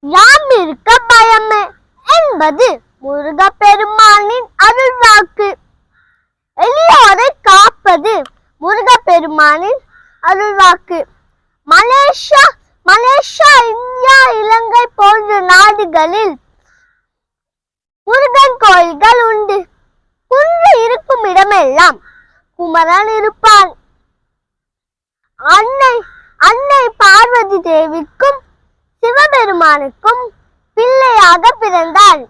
யாம் இருக்க பயமே என்பது முருகப்பெருமானின் அருள்வாக்கு. எளியோரை காப்பது முருகப்பெருமானின் அருள்வாக்கு. மலேசியா, இந்தியா, இலங்கை போன்ற நாடுகளில் முருகன் கோயில்கள் உண்டு. குன்று இருக்கும் இடமெல்லாம் குமரன் இருப்பான். அன்னை பார்வதி தேவிக்கும் சிவபெருமானுக்கும் பிள்ளையாக பிறந்தாள்.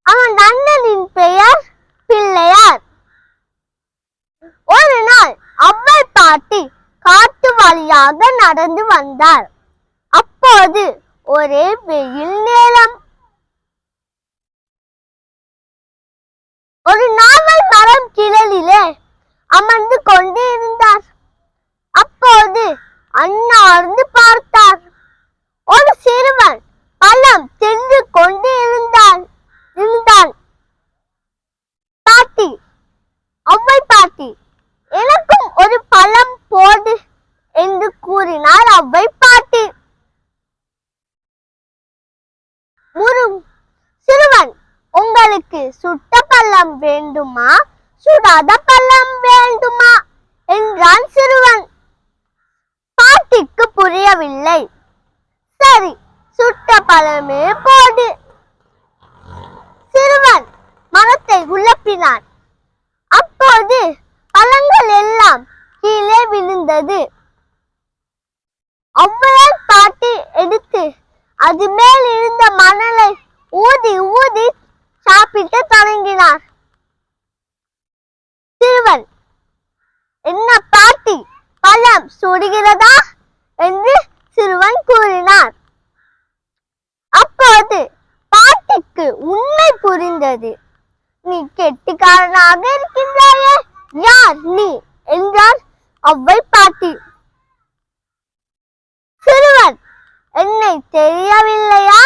அவன் அண்ணனின் பெயர் பிள்ளையார். ஒரு நாள் அவ்வை பாட்டி காட்டு வழியாக நடந்து வந்தார். அப்போது ஒரே வெயில் நேரம். ஒரு நாவல் மரம் கிளலிலே அமர்ந்து கொண்டு இருந்தார். அப்போது அண்ணார்ந்து பார்த்தார். ஒரு சிறுவன் பழம் தின்று கொண்டு இருந்தான். பாட்டி, அவ்வை பாட்டி, எனக்கும் ஒரு பழம் போடு என்று கூறினார் அவ்வை பாட்டி. சிறுவன், உங்களுக்கு சுட்ட பழம் வேண்டுமா, சுடாத பழம் வேண்டுமா என்றான் சிறுவன். பாட்டிக்கு புரியவில்லை. சரி, சுட்ட பழமே போடு. சிறுவன் மரத்தை உலப்பினான். அப்போது பழங்கள் எல்லாம் கீழே விழுந்தது. ஔவையார் பாட்டி எடுத்து அது மேல் இருந்த மணலை ஊதி ஊதி சாப்பிட்டு தொடங்கினார். சிறுவன், என்ன பாட்டி, பழம் சுடுகிறதா என்று சிறுவன் கூறினார். அப்போது பாட்டிக்கு உண்மை புரிந்தது. நீ கெட்டிக்காரனாக இருக்கின்றாயே, யார் நீ என்றார் அவ்வை பாட்டி. சிறுவன், என்னை தெரியவில்லையா